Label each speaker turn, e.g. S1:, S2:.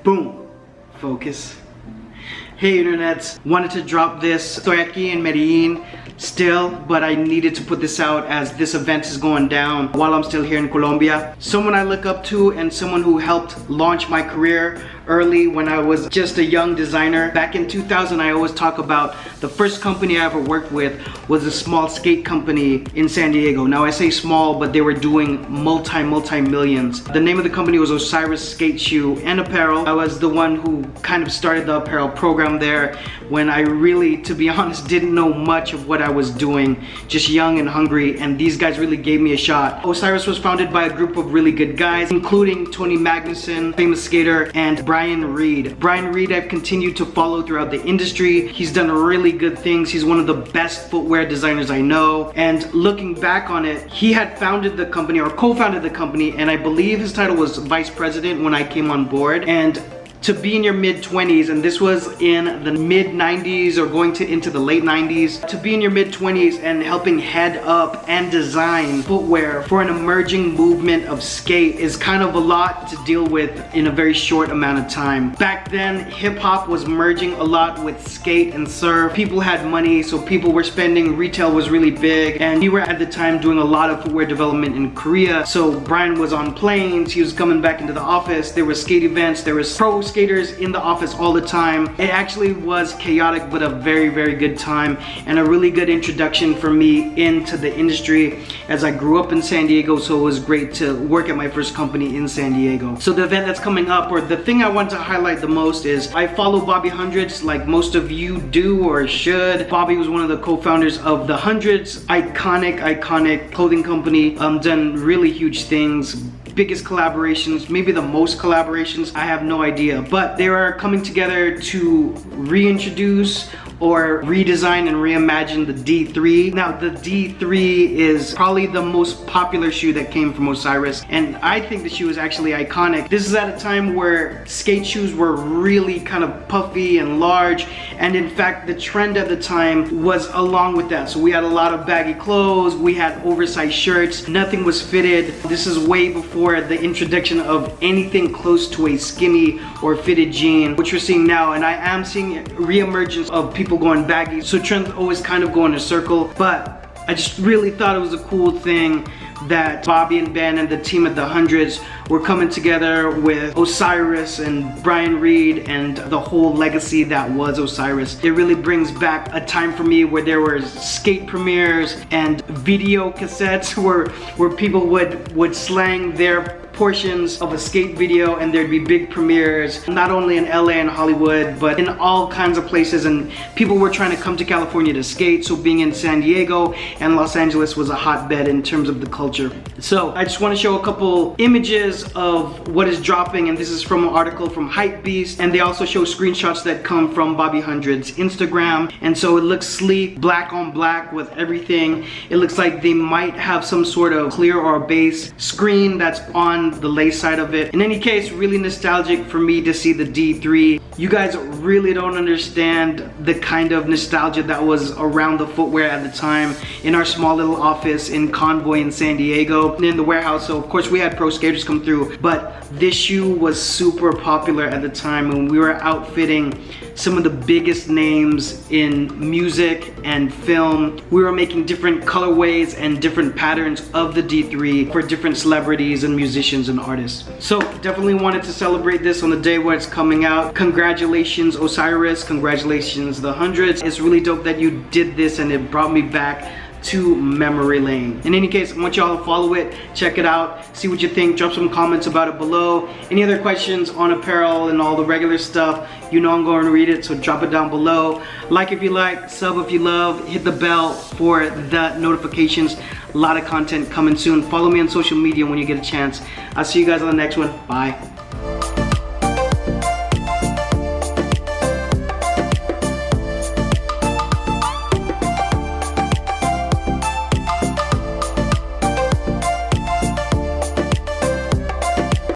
S1: Boom. Focus. Hey internets, wanted to drop this. Estoy aquí en Medellín still, but I needed to put this out as this event is going down while I'm still here in Colombia. Someone I look up to and someone who helped launch my career early when I was just a young designer. Back in 2000, I always talk about the first company I ever worked with was a small skate company in San Diego. Now I say small, but they were doing multi-millions. The name of the company was Osiris Skate Shoe and Apparel. I was the one who kind of started the apparel program there when I really, to be honest, didn't know much of what I was doing. Just young and hungry, and these guys really gave me a shot. Osiris was founded by a group of really good guys, including Tony Magnuson, famous skater, and Brian Reed. Brian Reed I've continued to follow throughout the industry. He's done really good things. He's one of the best footwear designers I know. And looking back on it, he had founded the company or co-founded the company, and I believe his title was vice president when I came on board. And to be in your mid-20s, and this was in the mid-90s or going into the late 90s, to be in your mid-20s and helping head up and design footwear for an emerging movement of skate is kind of a lot to deal with in a very short amount of time. Back then, hip-hop was merging a lot with skate and surf. People had money, so people were spending. Retail was really big, and we were at the time doing a lot of footwear development in Korea. So Brian was on planes, he was coming back into the office, there were skate events, there was pro skaters in the office all the time. It actually was chaotic, but a very, very good time and a really good introduction for me into the industry as I grew up in San Diego, so it was great to work at my first company in San Diego. So the event that's coming up, or the thing I want to highlight the most, is I follow Bobby Hundreds like most of you do or should. Bobby was one of the co-founders of the Hundreds, iconic clothing company, done really huge things. Biggest collaborations, maybe the most collaborations, I have no idea, but they are coming together to reintroduce or redesign and reimagine the D3. Now the D3 is probably the most popular shoe that came from Osiris, and I think the shoe is actually iconic. This is at a time where skate shoes were really kind of puffy and large, and in fact the trend at the time was along with that. So we had a lot of baggy clothes, we had oversized shirts, nothing was fitted. This is way before the introduction of anything close to a skinny or fitted jean, which we're seeing now, and I am seeing a reemergence of people going baggy. So trends always kind of go in a circle, but I just really thought it was a cool thing that Bobby and Ben and the team at the Hundreds were coming together with Osiris and Brian Reed and the whole legacy that was Osiris. It really brings back a time for me where there were skate premieres and video cassettes where people would slang their portions of a skate video, and there'd be big premieres not only in LA and Hollywood but in all kinds of places, and people were trying to come to California to skate, so being in San Diego and Los Angeles was a hotbed in terms of the culture. So I just want to show a couple images of what is dropping, and this is from an article from Hypebeast, and they also show screenshots that come from Bobby Hundred's Instagram, and so it looks sleek, black on black with everything. It looks like they might have some sort of clear or base screen that's on the lace side of it. In any case, really nostalgic for me to see the D3. You guys really don't understand the kind of nostalgia that was around the footwear at the time in our small little office in Convoy in San Diego, in the warehouse. So of course we had pro skaters come through, but this shoe was super popular at the time, and we were outfitting some of the biggest names in music and film. We were making different colorways and different patterns of the D3 for different celebrities and musicians and artists. So definitely wanted to celebrate this on the day where it's coming out. Congratulations Osiris, congratulations the Hundreds. It's really dope that you did this, and it brought me back to memory lane. In any case, I want y'all to follow it, check it out, see what you think, drop some comments about it below. Any other questions on apparel and all the regular stuff, you know I'm going to read it, so drop it down below. Like if you like, sub if you love, hit the bell for the notifications. A lot of content coming soon. Follow me on social media when you get a chance. I'll see you guys on the next one. Bye.